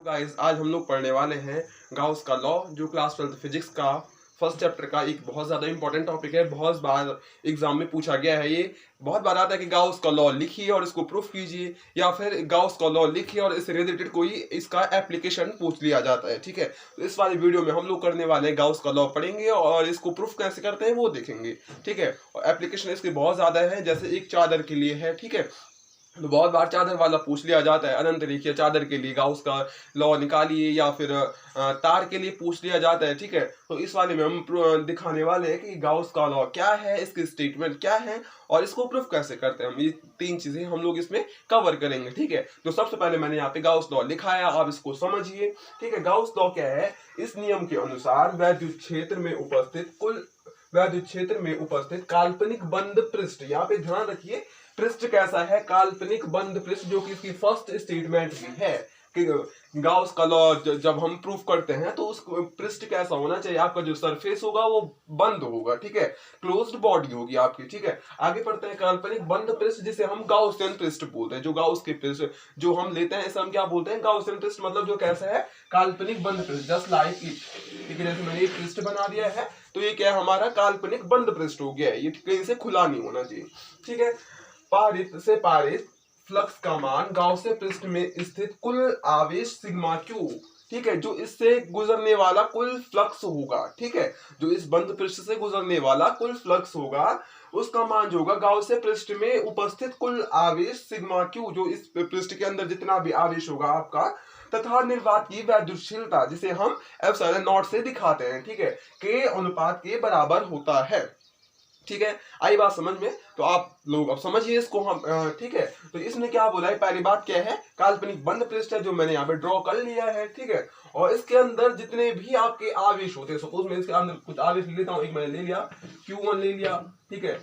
Guys आज हम लोग पढ़ने वाले हैं गाउस का लॉ, जो क्लास 12 फिजिक्स का फर्स्ट चैप्टर का एक बहुत ज़्यादा इंपॉर्टेंट टॉपिक है। बहुत बार एग्जाम में पूछा गया है। ये बहुत बार आता है कि गाउस का लॉ लिखिए और इसको प्रूफ कीजिए, या फिर गाउस का लॉ लिखिए और इससे रिलेटेड कोई इसका एप्लीकेशन पूछ लिया जाता है। ठीक है, तो इस वाली वीडियो में हम लोग करने वाले हैं गाउस का लॉ पढ़ेंगे और इसको प्रूफ कैसे करते हैं वो देखेंगे। ठीक है, और एप्लीकेशन इसके बहुत ज़्यादा है, जैसे एक चादर के लिए है। ठीक है, तो बहुत बार चादर वाला पूछ लिया जाता है। अनंत रेखीय चादर के लिए गाउस का लॉ निकालिए, या फिर तार के लिए पूछ लिया जाता है। ठीक है, तो इस वाले में हम दिखाने वाले हैं कि गाउस का लॉ क्या है, इसकी स्टेटमेंट क्या है और इसको प्रूफ कैसे करते हैं। हम ये तीन चीजें हम लोग इसमें कवर करेंगे। ठीक है, तो सबसे पहले मैंने यहाँ पे गाउस लॉ लिखा है, आप इसको समझिए। ठीक है, गाउस लॉ क्या है? इस नियम के अनुसार वैद्युत क्षेत्र में उपस्थित काल्पनिक बंद पृष्ठ, यहाँ पे ध्यान रखिए पृष्ठ कैसा है, काल्पनिक बंद पृष्ठ, जो कि इसकी फर्स्ट स्टेटमेंट भी है कि गाउस का लॉ जब हम प्रूफ करते हैं तो उस पृष्ठ कैसा होना चाहिए, आपका जो सरफेस होगा वो बंद होगा। ठीक है, क्लोज्ड बॉडी होगी आपकी। ठीक है, आगे पढ़ते हैं। काल्पनिक बंद पृष्ठ जिसे हम गाउसियन पृष्ठ बोलते हैं, जो गाउस के पृष्ठ जो हम लेते हैं इसे हम क्या बोलते हैं? गाउसियन पृष्ठ। मतलब जो कैसा है, काल्पनिक बंद पृष्ठ, जस्ट लाइक इट। ठीक है, जैसे मैंने ये पृष्ठ बना दिया है तो ये क्या है, हमारा काल्पनिक बंद पृष्ठ हो गया है। ये कहीं से खुला नहीं होना चाहिए। ठीक है, पारित फ्लक्स का मान गाउसियन पृष्ठ में स्थित कुल आवेश सिग्मा क्यू। ठीक है, जो इससे गुजरने वाला कुल फ्लक्स होगा। ठीक है, जो इस बंद पृष्ठ से गुजरने वाला कुल फ्लक्स होगा उसका मान जो होगा गाउसियन पृष्ठ में उपस्थित कुल आवेश सिग्मा क्यू, जो इस पृष्ठ के अंदर जितना भी आवेश होगा आपका, तथा निर्वात की वैद्युतशीलता जिसे हम एप्सिलॉन नॉट से दिखाते हैं। ठीक है, के अनुपात के बराबर होता है। ठीक है, आई बात समझ में? तो आप लोग अब समझिए इसको हम। ठीक है, तो इसने क्या बोला है? पहली बात क्या है, काल्पनिक बंद पृष्ठ है जो मैंने यहाँ पे ड्रॉ कर लिया है। ठीक है, और इसके अंदर जितने भी आपके आवेश होते हैं, सपोज मैं इसके अंदर कुछ आवेश ले लेता हूँ। एक मैंने ले लिया Q1 ले लिया। ठीक है,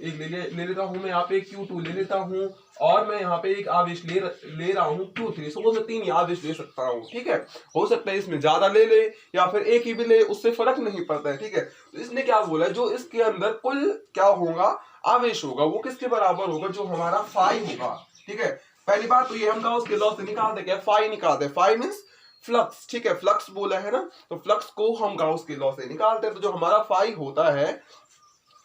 एक ले लेता हूँ मैं यहाँ पे Q2 ले लेता हूँ, और मैं यहाँ पे एक आवेश ले रहा हूँ Q3। सपोज मैं 3 ही आवेश ले सकता हूँ। ठीक है, हो सकता है इसमें ज्यादा ले या फिर एक ही भी ले, उससे फर्क नहीं पड़ता है। ठीक है, तो इसने क्या बोला है, जो इसके अंदर कुल क्या होगा, आवेश होगा, वो किसके बराबर होगा? जो हमारा फाई होगा। ठीक है, पहली बात तो ये हम गाउस के लॉ से निकालते क्या, फाई निकालते। Phi means flux. ठीक है, फ्लक्स बोला है ना, तो फ्लक्स को हम गाउस के लॉ से निकालते हैं। तो जो हमारा फाई होता है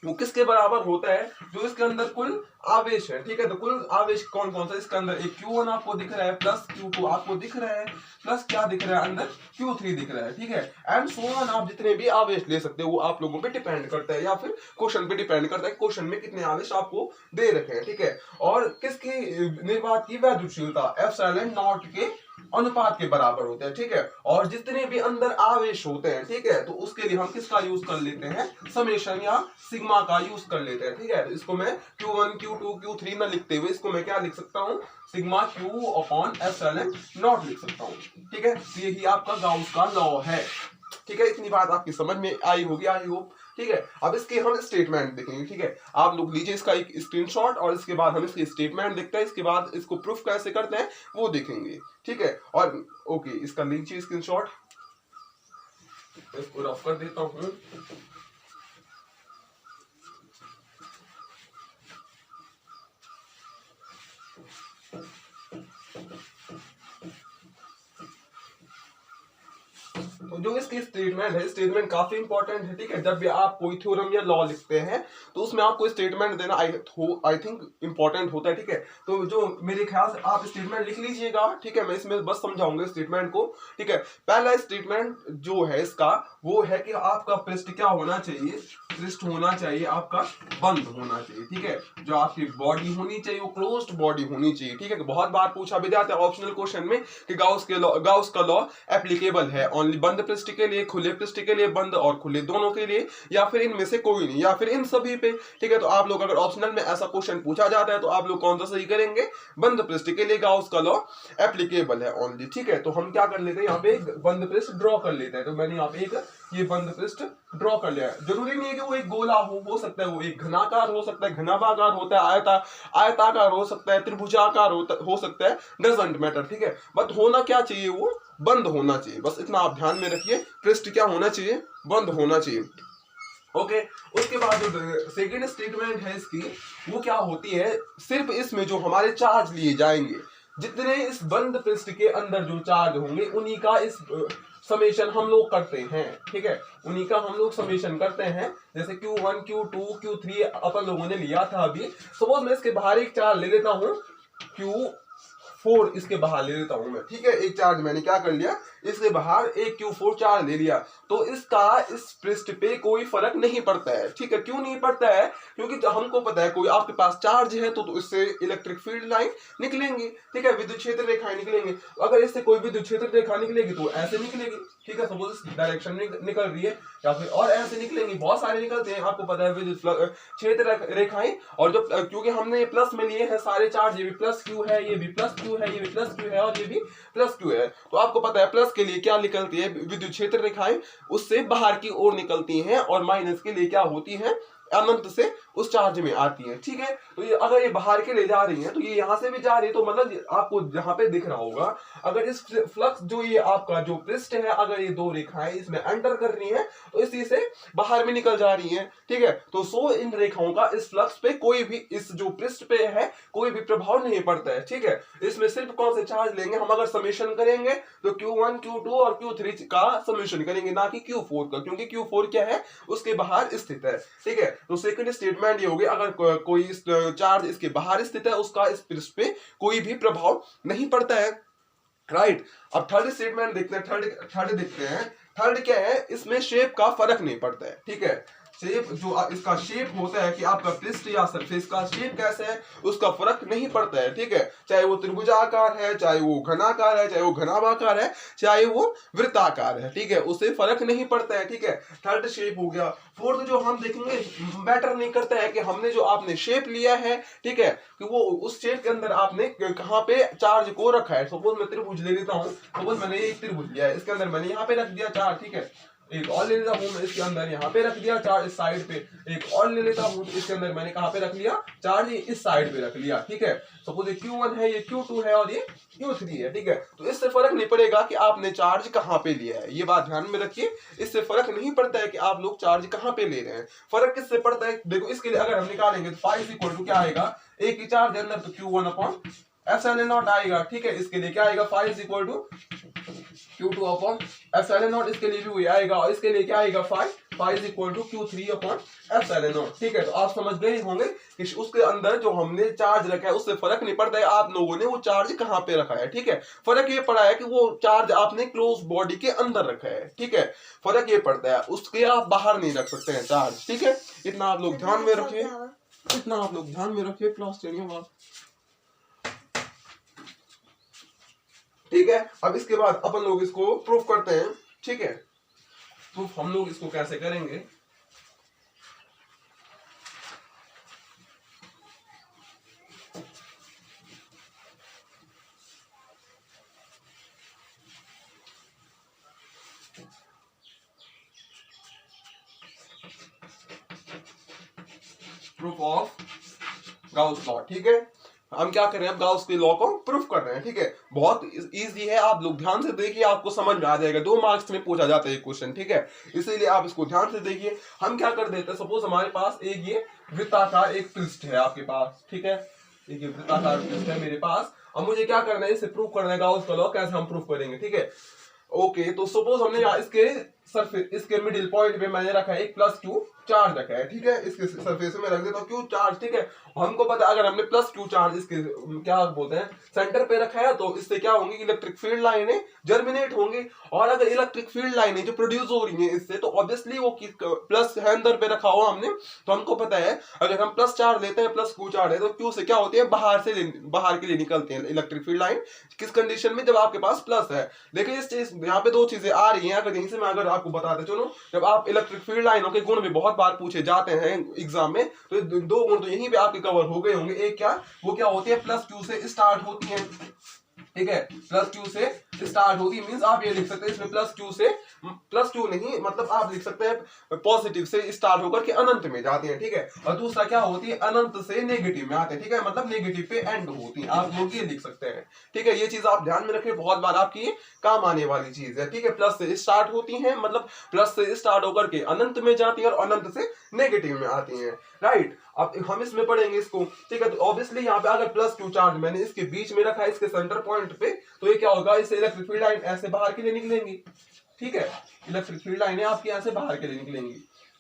वो किसके बराबर होता है? जो इसके अंदर कुल आवेश है। ठीक है, तो कुल आवेश कौन कौन सा? इसके अंदर एक Q1 आपको दिख रहा है, प्लस Q2 आपको दिख रहा है, प्लस क्या दिख रहा है अंदर, Q3 दिख रहा है। ठीक है, एंड सो ऑन। आप जितने भी आवेश ले सकते हो वो आप लोगों पे डिपेंड करता है, या फिर क्वेश्चन पे डिपेंड करता है, क्वेश्चन में कितने आवेश आपको दे रखे हैं। ठीक है, और किसकी निर्वात की वैद्युतशीलता एप्सिलॉन नॉट के अनुपात के बराबर होते हैं। ठीक है, और जितने भी अंदर आवेश होते हैं, ठीक है, तो उसके लिए हम किसका यूज कर लेते हैं? समेशन या सिग्मा का यूज कर लेते हैं। ठीक है, तो इसको मैं Q1 Q2 Q3 ना लिखते हुए इसको मैं क्या लिख सकता हूँ? Sigma Q upon epsilon not लिख सकता हूँ। ठीक है, तो यही आपका गाउस का लॉ है। ठीक है, इतनी बात आपकी समझ में आई होगी, आई होप। ठीक है, अब इसके हम स्टेटमेंट देखेंगे। ठीक है, आप लोग लीजिए इसका एक स्क्रीनशॉट और इसके बाद हम इसकी स्टेटमेंट देखते हैं, इसके बाद इसको प्रूफ कैसे करते हैं वो देखेंगे। ठीक है, और ओके, इसका लीजिए स्क्रीनशॉट, इसको रफ कर देता हूं। तो जो इसकी स्टेटमेंट है, स्टेटमेंट काफी इंपॉर्टेंट है। ठीक है, जब भी आप कोई थ्योरम या लॉ लिखते हैं तो उसमें आपको स्टेटमेंट देना आई थिंक इंपॉर्टेंट होता है। ठीक है, तो जो मेरे ख्याल से आप स्टेटमेंट लिख लीजिएगा। ठीक है, मैं इसमें बस समझाऊंगा स्टेटमेंट को। ठीक है, पहला स्टेटमेंट जो है इसका वो है कि आपका पृष्ठ क्या होना चाहिए? पृष्ठ होना चाहिए आपका बंद होना चाहिए। ठीक है, जो आपकी बॉडी होनी चाहिए वो क्लोज्ड बॉडी होनी चाहिए। ठीक है, बहुत बार पूछा भी जाता है ऑप्शनल क्वेश्चन में कि गाउस का लॉ एप्लीकेबल है ओनली बंद पृष्ठ के लिए, खुले पृष्ठ के लिए, बंद और खुले दोनों के लिए, या फिर इनमें से कोई नहीं, या फिर इन सभी पे। ठीक है, तो आप लोग अगर ऑप्शनल में ऐसा क्वेश्चन पूछा जाता है तो आप लोग कौन सा सही करेंगे? बंद पृष्ठ के लिए गाउस का लॉ एप्लीकेबल है ओनली। ठीक है, तो हम क्या कर लेते हैं, यहाँ पे एक बंद पृष्ठ ड्रॉ कर लेते हैं। तो मैंने यहाँ पे एक ये बंद पृष्ठ ड्रॉ कर लिया है। जरूरी नहीं है कि वो एक गोला हो सकता है वो एक घनाकार हो सकता है, घनाभागार होता है, आयताकार हो सकता है, त्रिभुजाकार हो सकता है, डजंट मैटर। ठीक है, बट होना क्या चाहिए? वो बंद होना चाहिए। बस इतना आप ध्यान में रखिए, पृष्ठ क्या होना चाहिए? बंद होना चाहिए। ओके, उसके बाद जो सेकेंड स्टेटमेंट है इसकी वो क्या होती है? सिर्फ इसमें जो हमारे चार्ज लिए जाएंगे जितने इस बंद पृष्ठ के अंदर जो चार्ज होंगे उन्हीं का इस समेशन हम लोग करते हैं, ठीक है, उन्हीं का हम लोग समेशन करते हैं। जैसे Q1 Q2 Q3 अपन लोगों ने लिया था अभी। सपोज मैं इसके बाहर एक चार्ज ले लेता हूं Q4, इसके बाहर ले लेता हूं मैं, ठीक है, एक चार्ज मैंने क्या कर लिया, इसके बाहर एक Q4 चार्ज ले लिया, तो इसका इस पृष्ठ पे कोई फर्क नहीं पड़ता है, ठीक है। क्यों नहीं पड़ता है? क्योंकि हमको पता है कोई आपके पास चार्ज है तो इससे इलेक्ट्रिक फील्ड लाइन निकलेंगी, ठीक है, विद्युत क्षेत्र रेखाएं निकलेंगी। अगर इससे कोई विद्युत क्षेत्र रेखा निकलेगी तो ऐसे निकलेगी, ठीक है, सपोज इस डायरेक्शन में निकल रही है या फिर और ऐसे निकलेंगी, बहुत सारे निकलते हैं, आपको पता है विद्युत क्षेत्र रेखाएं। और जो क्योंकि हमने प्लस में लिए हैं सारे चार्ज, ये भी प्लस क्यू है, ये भी प्लस क्यू है, ये भी प्लस क्यू है और ये भी प्लस क्यू है, तो आपको पता है प्लस के लिए क्या निकलती है, विद्युत क्षेत्र रेखाएं उससे बाहर की ओर निकलती हैं, और माइनस के लिए क्या होती हैं, अनंत से उस चार्ज में आती है, ठीक है। तो ये अगर ये बाहर के ले जा रही है तो ये यहां से भी जा रही है, तो मतलब आपको जहां पे दिख रहा होगा, अगर इस फ्लक्स जो ये आपका जो पृष्ठ है, अगर ये दो रेखाएं इसमें एंटर कर रही हैं तो इसी से बाहर में निकल जा रही हैं, ठीक है। तो सो इन रेखाओं का इस फ्लक्स पे कोई भी, इस जो पृष्ठ पे है कोई भी प्रभाव नहीं पड़ता है, ठीक है। इसमें सिर्फ कौन से चार्ज लेंगे हम, अगर समेशन करेंगे तो Q1 Q2 और Q3 का समेशन करेंगे, ना कि Q4 का, क्योंकि Q4 क्या है, उसके बाहर स्थित है, ठीक है। तो सेकंड स्टेटमेंट ये हो गया, अगर कोई चार्ज इसके बाहर स्थित है उसका इस पृष्ठ पे कोई भी प्रभाव नहीं पड़ता है, राइट। अब थर्ड स्टेटमेंट देखते हैं, थर्ड देखते हैं। थर्ड क्या है, इसमें शेप का फर्क नहीं पड़ता है, ठीक है। शेप जो इसका शेप होता है कि आपका पृष्ठ या सरफेस का शेप कैसा है उसका फर्क नहीं पड़ता है, ठीक है। चाहे वो त्रिभुजाकार है, चाहे वो घनाकार है, चाहे वो घनाभाकार है, चाहे वो वृत्ताकार है, ठीक है, उससे फर्क नहीं पड़ता है, ठीक है। थर्ड शेप हो गया। फोर्थ जो हम देखेंगे, मैटर नहीं करता है कि हमने जो आपने शेप लिया है, ठीक है, कि वो उस शेप के अंदर आपने कहां पे चार्ज को रखा है। सपोज मैं त्रिभुज ले लेता हूं, सपोज मैंने एक त्रिभुज लिया है, इसके अंदर मैंने यहाँ पे रख दिया चार्ज, ठीक है, एक और ले लेता हूं मैं, इसके अंदर यहाँ पे रख दिया चार्ज, इस साइड पे एक और ले लेता हूं, इसके अंदर मैंने कहां पे रख लिया चार्ज, इस साइड पे रख लिया, ठीक है। सपोज ये Q1 है, ये Q2 है और ये Q3 है, ठीक है। तो इससे फर्क नहीं पड़ेगा कि आपने चार्ज कहां पे लिया है, ये बात ध्यान में रखिए, इससे फर्क नहीं पड़ता है कि आप लोग चार्ज कहां पे ले रहे हैं। फर्क किससे पड़ता है, देखो इसके लिए अगर हम निकालेंगे तो फाइव इक्वल टू क्या आएगा, एक ही चार्ज अंदर तो Q1 अपॉन एप्सिलॉन नॉट आएगा, ठीक है। इसके लिए क्या आएगा, five equal to Q2 upon epsilon naught, इसके लिए भी वही आएगा, और इसके लिए क्या आएगा, five equal to Q3 upon epsilon naught, ठीक है। तो आप समझ गए होंगे कि उसके अंदर जो हमने चार्ज रखा है उससे फर्क नहीं पड़ता है आप लोगों ने वो चार्ज कहां पे रखा है, ठीक है। फर्क ये पड़ा है कि वो चार्ज आपने क्लोज बॉडी के अंदर रखा है, ठीक है, फर्क ये पड़ता है, उसके आप बाहर नहीं रख सकते हैं चार्ज, ठीक है। इतना आप लोग ध्यान में रखिए, इतना आप लोग ध्यान में रखिए, क्लास टेन, ठीक है। अब इसके बाद अपन लोग इसको प्रूफ करते हैं, ठीक है। प्रूफ हम लोग इसको कैसे करेंगे, प्रूफ ऑफ गाउस लॉ, ठीक है। हम क्या कर रहे हैं, अब गाउस के लॉ को प्रूफ कर रहे हैं, ठीक है। बहुत इजी है, आप लोग ध्यान से देखिए, आपको समझ में आ जाएगा, 2 मार्क्स में पूछा जाता है क्वेश्चन, ठीक है, इसीलिए आप इसको ध्यान से देखिए। हम क्या कर देते हैं, सपोज हमारे पास एक ये वृत्ताकार एक पृष्ठ है आपके पास, ठीक है, एक ये वृत्ताकार पृष्ठ है मेरे पास। अब मुझे क्या करना है, इसे प्रूफ करना है, गाउस का लॉ कैसे हम प्रूफ करेंगे, ठीक है। ओके, तो सपोज हमने इसके सरफेस, इसके मिडिल पॉइंट पे मैंने रखा है एक प्लस Q चार्ज रखा है, ठीक है, इसके सरफेस में रख देता हूं Q चार्ज, ठीक है। हमको पता है अगर हमने प्लस Q चार्ज इसके क्या बोलते हैं सेंटर पे रखा है तो इससे क्या होंगी, इलेक्ट्रिक फील्ड लाइनें जर्मिनेट होंगी, और अगर इलेक्ट्रिक फील्ड लाइनें जो प्रोड्यूस हो रही हैं इससे, तो ऑब्वियसली वो प्लस है अंदर पे रखा हुआ हमने, तो हमको पता है अगर हम प्लस चार्ज लेते हैं, प्लस Q चार्ज है, तो Q से क्या होती है, बाहर के लिए निकलते हैं इलेक्ट्रिक फील्ड लाइन, किस कंडीशन में, जब आपके पास प्लस है। देखिए इस चीज यहाँ पे 2 चीजें आ रही हैं, अगर यहीं से मैं अगर आपको बताते चलो, जब आप इलेक्ट्रिक फील्ड लाइनों के गुण भी बहुत बार पूछे जाते हैं एग्जाम में, तो 2 गुण तो यहीं पे आपके कवर हो गए होंगे। एक क्या, वो क्या होती है, प्लस Q से स्टार्ट होती है, ठीक है, प्लस Q से स्टार्ट होगी, मींस आप ये लिख सकते हैं इसमें प्लस Q नहीं, मतलब आप लिख सकते हैं पॉजिटिव से स्टार्ट होकर के अनंत में जाती है, ठीक है। और दूसरा क्या होती है, अनंत से नेगेटिव में आते हैं, ठीक है, मतलब नेगेटिव पे एंड होती है, आप लोग ये लिख सकते हैं, ठीक है। ये चीज आप ध्यान में रखें, बहुत बार आपकी ये काम आने वाली चीज है, ठीक है। प्लस से स्टार्ट होती है, मतलब प्लस से स्टार्ट होकर के अनंत में जाती है और अनंत से नेगेटिव में आती है। राइट। अब हम इसमें पढ़ेंगे इसको, ठीक है। तो ऑब्वियसली यहाँ पे अगर प्लस क्यू चार्ज मैंने इसके बीच में रखा है, इसके सेंटर पॉइंट पे, तो ये क्या होगा, इससे इलेक्ट्रिक फील्ड लाइन ऐसे बाहर के लिए निकलेंगी, ठीक है। इलेक्ट्रिक फील्ड लाइनें आपकी यहाँ से बाहर के लिए निकलेंगी,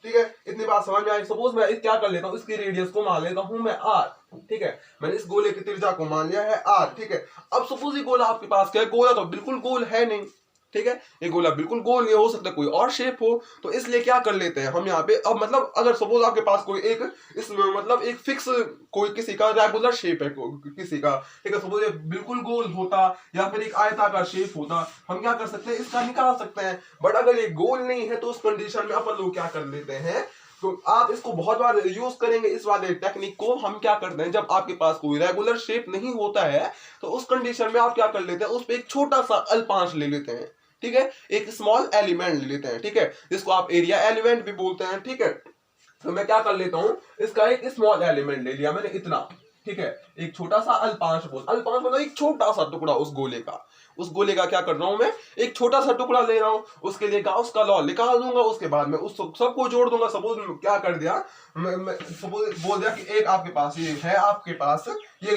ठीक है। इतनी बात समझ में आई। सपोज मैं क्या कर लेता हूँ, इसकी रेडियस को मान लेता हूँ मैं आर, ठीक है। मैंने इस गोले की त्रिज्या को मान लिया है आर, ठीक है। अब सपोज ये गोला आपके पास क्या है, गोला तो बिल्कुल गोल है नहीं, ठीक है। ये गोला बिल्कुल गोल नहीं हो सकता, कोई और शेप हो। तो इसलिए क्या कर लेते हैं हम यहाँ पे, अब मतलब अगर सपोज आपके पास कोई एक इसमें मतलब एक फिक्स कोई किसी का रेगुलर शेप है किसी का, ठीक है। सपोज ये बिल्कुल गोल होता या फिर एक आयताकार शेप होता, हम क्या कर सकते हैं, इसका निकाल सकते हैं। बट अगर ये गोल नहीं है तो उस कंडीशन में अपन लोग क्या कर लेते हैं, तो आप इसको बहुत बार यूज करेंगे इस वाले टेक्निक को। हम क्या करते हैं, जब आपके पास कोई रेगुलर शेप नहीं होता है तो उस कंडीशन में आप क्या कर लेते हैं, उस पर एक छोटा सा अल्पांश ले लेते हैं, ठीक है। एक स्मॉल एलिमेंट ले लेते हैं, ठीक है, जिसको आप एरिया एलिमेंट भी बोलते हैं, ठीक है। तो मैं क्या कर लेता हूं, इसका एक स्मॉल एलिमेंट ले लिया मैंने इतना, ठीक है। एक छोटा सा अल्पांश मतलब एक छोटा सा टुकड़ा उस गोले का क्या कर रहा हूं मैं, एक छोटा सा टुकड़ा ले रहा हूं। उसके लिए गाउस का लॉ निकाल दूंगा, उसके बाद में उस सबको जोड़ दूंगा। सपोज क्या कर दिया, मैं सपोज बोल दिया कि एक आपके पास ये है, आपके पास ये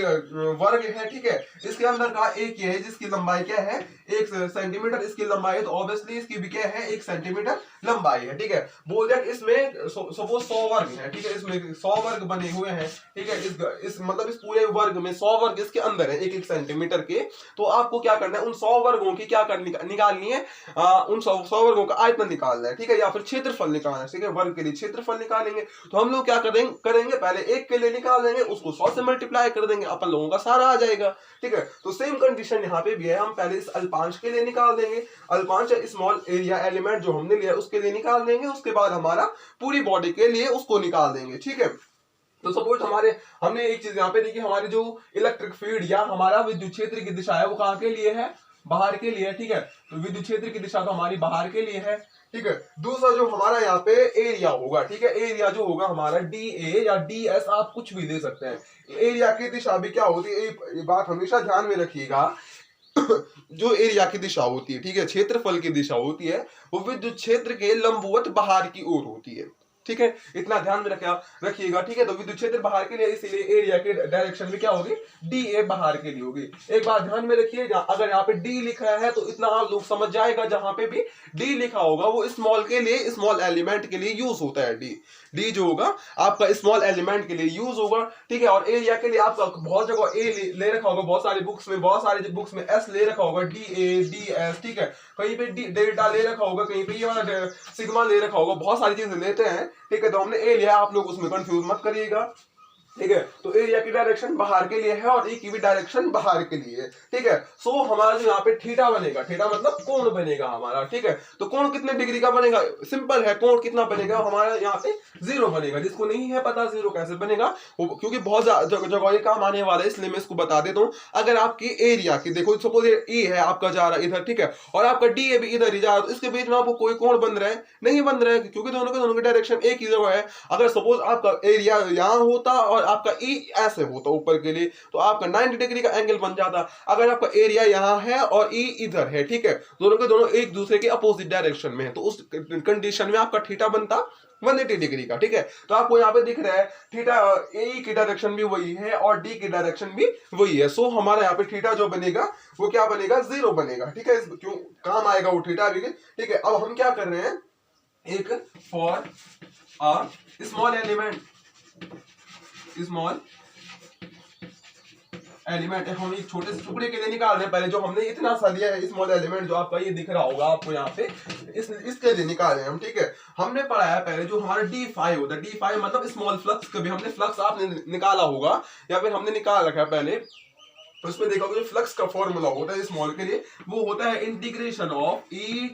वर्ग है, ठीक है। इसके अंदर का एक ये है जिसकी लंबाई क्या है 1 सेंटीमीटर, इसकी लंबाई है, तो ऑब्वियसली इसकी भी क्या है 1 सेंटीमीटर लंबाई है, ठीक है। बोल दिया कि इसमें सपोज 100 वर्ग है, ठीक है। इसमें 100 वर्ग बने हुए हैं, ठीक है। इस मतलब इस पूरे वर्ग में 100 वर्ग इसके अंदर है 1 सेंटीमीटर के। तो आपको क्या करना है, उन 100 वर्गों की क्या निकालनी है, उन 100 वर्गों का आयतन निकालना है, ठीक है, या फिर क्षेत्रफल निकालना है, ठीक है। वर्ग के लिए क्षेत्रफल निकालेंगे। तो हम लोग क्या करेंगे पहले एक के लिए निकाल देंगे, उसको 100 से मल्टीप्लाई कर देंगे, अपन लोगों का सारा आ जाएगा, ठीक है। तो सेम कंडीशन यहाँ पे भी है, हम पहले इस अल्पांश के लिए निकाल देंगे, अल्पांश स्मॉल एरिया एलिमेंट जो हमने लिया उसके लिए निकाल देंगे, उसके बाद हमारा पूरी बॉडी के लिए उसको निकाल देंगे, ठीक है। तो सपोज हमने एक चीज यहाँ पे देखी, हमारी जो इलेक्ट्रिक फील्ड या हमारा विद्युत क्षेत्र की दिशा है वो कहाँ के लिए है, बाहर के लिए, ठीक है। तो विद्युत क्षेत्र की दिशा तो हमारी बाहर के लिए है, ठीक है। दूसरा जो हमारा यहाँ पे एरिया होगा, ठीक है, एरिया जो होगा हमारा डी ए या डी एस, आप कुछ भी दे सकते हैं। एरिया की दिशा भी क्या होती है, ये बात हमेशा ध्यान में रखिएगा। जो एरिया की दिशा होती है, ठीक है, क्षेत्रफल की दिशा होती है, वो विद्युत क्षेत्र के लंबवत बाहर की ओर होती है, ठीक है। इतना ध्यान में रखिएगा, ठीक है। तो विद्युत क्षेत्र बाहर के लिए, इसीलिए एरिया के डायरेक्शन में क्या होगी, डी ए बाहर के लिए होगी। एक बात ध्यान में रखिए, अगर यहाँ पे डी लिखा है तो इतना आप लोग समझ जाएगा, जहां पे भी डी लिखा होगा वो स्मॉल के लिए, स्मॉल एलिमेंट के लिए यूज होता है। डी जो होगा आपका स्मॉल एलिमेंट के लिए यूज होगा, ठीक है। और एरिया के लिए आपका बहुत जगह ए ले रखा होगा, बहुत सारी बुक्स में एस ले रखा होगा, डी ए डी एस, ठीक है। कहीं पे डेल्टा ले रखा होगा, कहीं पे ये वाला सिग्मा ले रखा होगा, बहुत सारी चीजें लेते हैं, ठीक है। तो हमने ए लिया, आप लोग उसमें कंफ्यूज मत करिएगा, ठीक है। तो एरिया की डायरेक्शन बाहर के लिए है और ए की भी डायरेक्शन बाहर के लिए है, ठीक है। सो हमारा जो यहाँ पे थीटा बनेगा, थीटा मतलब कोण बनेगा हमारा, ठीक है। तो कोण कितने डिग्री का बनेगा, सिंपल है, कोण कितना बनेगा हमारा यहाँ पे 0 बनेगा। जिसको नहीं है पता 0 कैसे बनेगा, क्योंकि बहुत जगह ये काम आने वाला है, इसलिए मैं इसको बता देता हूँ। अगर आपकी एरिया की देखो, सपोज ए है आपका जा रहा है इधर, ठीक है, और आपका डी ए भी इधर ही जा रहा है, तो इसके बीच में आपको कोई कोण बन रहा है, नहीं बन रहा है, क्योंकि दोनों की डायरेक्शन एक ही जगह है। अगर सपोज आपका एरिया यहाँ होता और आपका ई ऐसे होता ऊपर के लिए, तो आपका 90 डिग्री का एंगल बन जाता। अगर आपका एरिया यहाँ है और ई इधर है, ठीक है, दोनों के दोनों एक दूसरे के अपोजिट डायरेक्शन में है, तो उस कंडीशन में आपका थीटा बनता 180 डिग्री का, ठीक है। तो आपको यहाँ पे दिख रहा है थीटा, ए की डायरेक्शन भी वही है और डी की डायरेक्शन भी वही है। सो हमारा यहाँ पे थीटा जो बनेगा वो क्या बनेगा, 0 बनेगा, ठीक है। क्यों काम आएगा वो थीटा भी, ठीक है। अब हम क्या कर रहे हैं, एक फॉर अ स्मॉल एलिमेंट हम एक छोटे से टुकड़े के लिए निकाल रहे हैं। पहले जो हमने इतना सा लिया है स्मॉल एलिमेंट, जो आपका ये दिख रहा होगा आपको यहाँ पे, इसके लिए निकाल रहे हैं हम, ठीक है। हमने पढ़ा है पहले जो हमारा D5 होता है, D5 मतलब स्मॉल फ्लक्स। कभी हमने फ्लक्स आपने निकाला होगा या फिर हमने निकाल रखा है पहले, तो उसमें देखा होगा जो फ्लक्स का फॉर्मूला होता है स्मॉल के लिए, वो होता है integration of E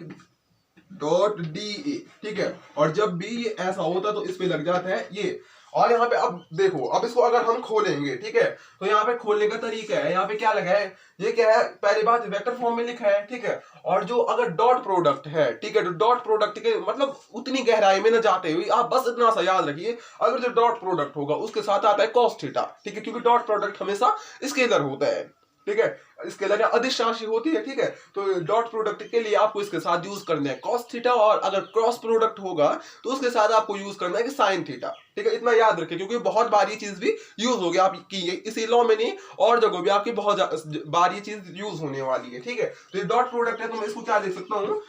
dot D A, ठीक है। और जब भी ऐसा होता है तो इस पे लग जाता है ये। और यहाँ पे अब देखो, अब इसको अगर हम खोलेंगे, ठीक है, तो यहाँ पे खोलने का तरीका है, यहाँ पे क्या लगा है, ये क्या है, पहली बात वेक्टर फॉर्म में लिखा है, ठीक है। और जो अगर डॉट प्रोडक्ट है, ठीक है, तो डॉट प्रोडक्ट के मतलब उतनी गहराई में न जाते हुए आप बस इतना सा याद रखिए, अगर जो डॉट प्रोडक्ट होगा उसके साथ आता है cos थीटा, ठीक है, क्योंकि डॉट प्रोडक्ट हमेशा स्केलर होता है, ठीक है। इसके अलावा अदिश राशि होती है, ठीक है। तो डॉट प्रोडक्ट के लिए आपको इसके साथ यूज करना है कॉस थीटा, और अगर क्रॉस प्रोडक्ट होगा तो उसके साथ आपको यूज करना है कि साइन थीटा, ठीक है। इतना याद रखें क्योंकि बहुत बार ये चीज भी यूज होगी आपकी, इसी लॉ में नहीं और जगह भी आपकी बहुत बार ये चीज यूज होने वाली है, ठीक है। तो ये डॉट प्रोडक्ट है तो मैं इसको क्या लिख सकता हूँ,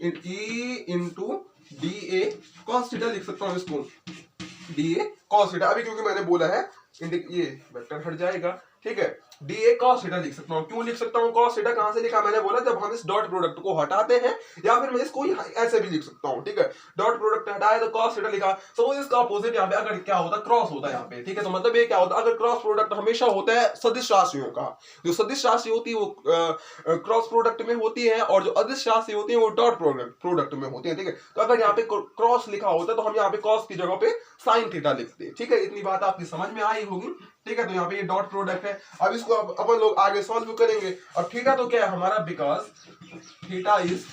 E into D A cos theta लिख सकता हूँ इसको, डी ए कॉस थीटा। अभी क्योंकि मैंने बोला है ये वेक्टर हट जाएगा, ठीक है। डी ए कॉस थीटा लिख सकता हूँ। क्यों लिख सकता हूँ कॉस थीटा, कहां से लिखा मैंने बोला जब हम इस डॉट प्रोडक्ट को हटाते हैं, या फिर मैं इसको ऐसे भी लिख सकता हूँ, ठीक है। डॉट प्रोडक्ट हटाया तो कॉस थीटा लिखा। सपोज इसका अपोजिट यहाँ पे अगर क्या होता, क्रॉस होता है यहाँ पे, ठीक है। तो मतलब ये क्या होता है, अगर क्रॉस प्रोडक्ट हमेशा होता है सदिश राशियों का, जो सदिश राशि होती है वो क्रॉस प्रोडक्ट में होती है, और जो अदिश राशि होती है वो डॉट प्रोडक्ट में होती है, ठीक है। तो अगर यहाँ पे क्रॉस लिखा होता है तो हम यहाँ पे कॉस की जगह पे साइन थीटा लिखते हैं, ठीक है। इतनी बात आपकी समझ में आई होगी, ठीक है। तो यहाँ पे ये डॉट प्रोडक्ट है। अब इसको अपन लोग आगे सॉल्व करेंगे। अब थीटा तो क्या है हमारा, बिकॉज थीटा इज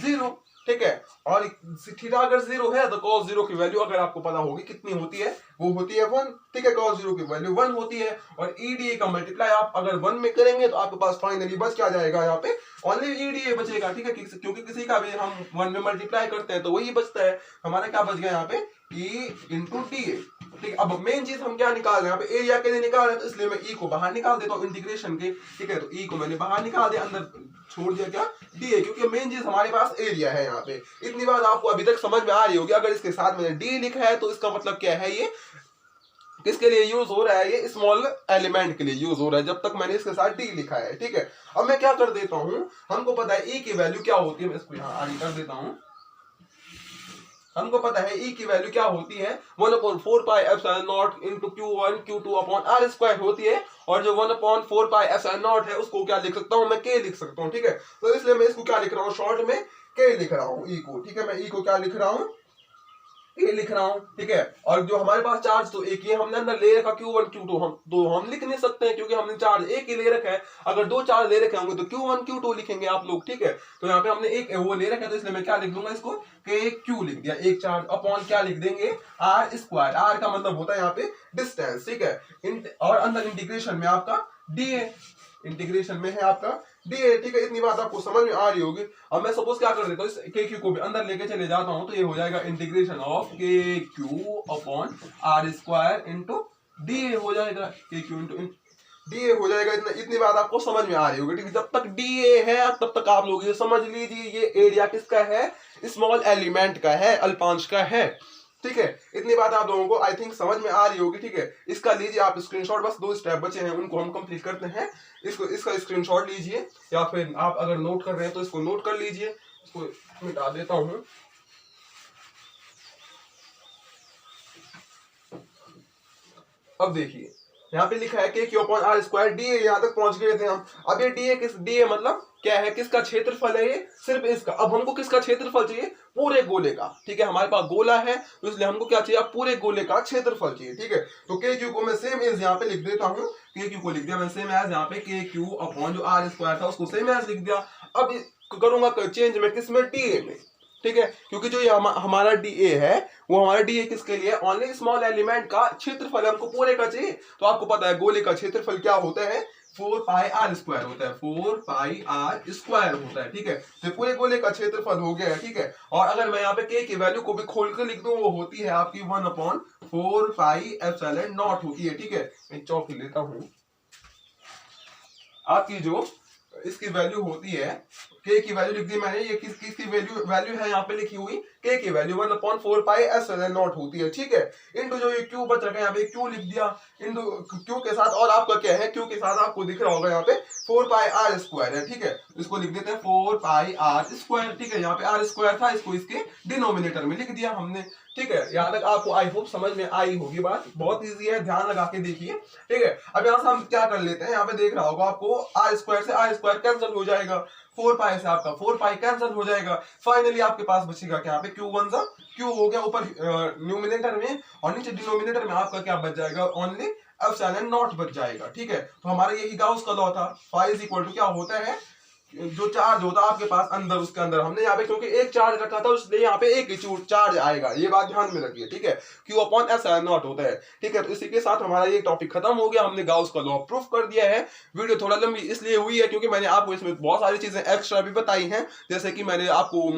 0, ठीक है। और थीटा अगर 0 है तो cos 0 की वैल्यू अगर आपको पता होगी कितनी होती है, वो होती है 1, ठीक है। cos 0 की वैल्यू 1 होती है, और ईडीए का मल्टीप्लाई आप अगर 1 में करेंगे तो आपके पास फाइनली बच क्या जाएगा, यहाँ पे ओनली ईडीए बचेगा, ठीक है। क्योंकि किसी का भी हम 1 में मल्टीप्लाई करते हैं तो वही बचता है। हमारा क्या बच गया यहाँ पे, ई इंटू डी ए, ठीक है। अब मेन चीज हम क्या निकाल रहे हैं, यहाँ पे एरिया के लिए निकाल रहे हैं, तो इसलिए मैं ई को बाहर निकाल देता हूँ इंटीग्रेशन के, ठीक है। तो ई को मैंने बाहर निकाल दिया, अंदर छोड़ दिया क्या, डी ए, क्योंकि मेन चीज हमारे पास एरिया है यहाँ पे। इतनी बात आपको अभी तक समझ में आ रही होगी। अगर इसके साथ मैंने डी लिखा है तो इसका मतलब क्या है, ये किसके लिए यूज हो रहा है, ये स्मॉल एलिमेंट के लिए यूज हो रहा है, जब तक मैंने इसके साथ डी लिखा है, ठीक है। अब मैं क्या कर देता हूं, हमको पता है ई की वैल्यू क्या होती है, मैं इसको यहाँ आगे कर देता हूं। हमको पता है ई की वैल्यू क्या होती है, 1/4 pi epsilon not into q1 q2 upon r square होती है, और जो 1/4 पाई एप्सिलॉन नॉट है उसको क्या लिख सकता हूं मैं, k लिख सकता हूं, ठीक है। तो इसलिए मैं इसको क्या लिख रहा हूं, शॉर्ट में k लिख रहा हूं, ई को, ठीक है। मैं ई को क्या लिख रहा हूं, ए लिख रहा हूं, ठीक है। और जो हमारे पास चार्ज तो एक ही हमने अंदर ले रखा q1 q2, हम लिख नहीं सकते हैं क्योंकि हमने चार्ज एक ही ले रखा है। अगर 2 चार्ज ले रखे होंगे तो q1 q2 लिखेंगे आप लोग, ठीक है। तो यहाँ पे हमने एक वो ले रखा है, तो इसलिए मैं क्या लिख दूंगा इसको, के क्यू लिख दिया, एक चार्ज अपॉन क्या लिख देंगे, आर स्क्वायर। आर का मतलब होता है यहाँ पे डिस्टेंस, ठीक है। और अंदर इंटीग्रेशन में आपका डी, इंटीग्रेशन में है आपका डी, ठीक है। इतनी बात आपको समझ में आ रही होगी। अब मैं सपोज क्या कर देता हूँ, इस के क्यू को भी अंदर लेके चले जाता हूँ, तो ये हो जाएगा integration of k q upon r square into d हो जाएगा, के क्यू इंटू डी हो जाएगा। इतनी बात आपको समझ में आ रही होगी, ठीक है। जब तक डी है तब तक आप लोग ये समझ लीजिए ये एरिया किसका है, स्मॉल एलिमेंट का है, अल्पांश का है, ठीक है। इतनी बात आप लोगों को आई थिंक समझ में आ रही होगी, ठीक है। इसका लीजिए आप स्क्रीनशॉट, बस 2 स्टेप बचे हैं उनको हम कंप्लीट करते हैं। इसका स्क्रीनशॉट लीजिए, या फिर आप अगर नोट कर रहे हैं तो इसको नोट कर लीजिए। इसको मिटा देता हूं। अब देखिए यहाँ पे लिखा है कि q upon r square, d यहाँ तक पहुंच गए थे हम। अब ये डी मतलब क्या है, किसका क्षेत्रफल है, ये सिर्फ इसका। अब हमको किसका क्षेत्रफल चाहिए, पूरे गोले का, ठीक है। हमारे पास गोला है तो इसलिए हमको क्या चाहिए, पूरे गोले का क्षेत्रफल चाहिए, ठीक है। तो के क्यू को मैं सेम एज यहाँ पे लिख देता हूँ, के क्यू को लिख दिया मैं सेम एज यहाँ पे, के क्यू अपॉन जो आर स्क्वायर था उसको सेम एज लिख दिया। अब करूंगा चेंज में किसमें, डी में, ठीक है। क्योंकि जो ये हमारा डी है वो हमारा डी किसके लिए, ओनली स्मॉल एलिमेंट का क्षेत्रफल हमको पूरे का चाहिए। तो आपको पता है गोले का क्षेत्रफल क्या होता है, 4 पाई आर स्क्वायर होता है, 4 पाई आर स्क्वायर होता है, ठीक है। तो पूरे गोले का क्षेत्रफल हो गया है, ठीक है। और अगर मैं यहाँ पे के की वैल्यू को भी खोल कर लिख दूं, वो होती है आपकी 1/4 पाई एप्सिलॉन नॉट होती है, ठीक है। मैं चौक लेता हूं, आपकी जो इसकी वैल्यू होती है, के की वैल्यू लिख दी मैंने, ये किसकी वैल्यू है यहाँ पे लिखी हुई, के की वैल्यू 1/4 पाई एप्सिलॉन नॉट होती है, ठीक है। इनटू जो ये क्यू बच रखा है यहाँ पे क्यू लिख दिया, इनटू क्यू के साथ, और आपका क्या है, क्यू के साथ आपको दिख रहा होगा यहाँ पे 4 पाई आर स्क्वायर है, ठीक है। इसको लिख देते हैं 4 पाई आर स्क्वायर, ठीक है। यहाँ पे आर स्क्वायर था, इसको इसके डिनोमिनेटर में लिख दिया हमने, ठीक है। यहाँ तक आपको आई होप समझ में आई होगी बात, बहुत इजी है, ध्यान लगा के देखिए, ठीक है। अब यहाँ से हम क्या कर लेते हैं, यहाँ पे देख रहा होगा आपको आर स्क्वायर से आर स्क्वायर कैंसिल हो जाएगा, 4 पाई से आपका 4 पाई कैंसिल हो जाएगा। फाइनली आपके पास बचेगा क्या, यहाँ पे q1 सा q हो गया ऊपर न्यूमिनेटर में, और नीचे डिनोमिनेटर में आपका क्या बच जाएगा, ओनली एप्सिलॉन नॉट बच जाएगा, ठीक है। तो हमारा यही गाउस का लॉ था, फाई इज इक्वल टू क्या होता है, जो चार्ज होता है आपके पास अंदर, उसके अंदर हमने यहाँ पे क्योंकि एक चार्ज रखा था इसलिए यहाँ पे एक ही चार्ज आएगा, ये बात ध्यान में रखिए, ठीक है। Q/S होता है, ठीक है। तो इसी के साथ हमारा ये टॉपिक खत्म हो गया, हमने गाउस का लॉ प्रूफ कर दिया है। वीडियो थोड़ा लंबी इसलिए हुई है क्योंकि मैंने आपको इसमें बहुत सारी चीजें एक्स्ट्रा भी बताई हैं, जैसे कि मैंने आपको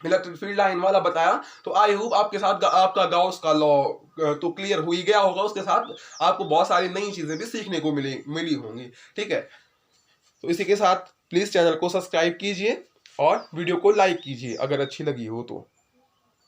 इलेक्ट्रिक फील्ड लाइन वाला बताया। तो आई होप आपके साथ आपका गाउस का लॉ तो क्लियर हो ही गया होगा, उसके साथ आपको बहुत सारी नई चीजें भी सीखने को मिली होंगी, ठीक है। तो इसी के साथ प्लीज चैनल को सब्सक्राइब कीजिए और वीडियो को लाइक कीजिए अगर अच्छी लगी हो तो।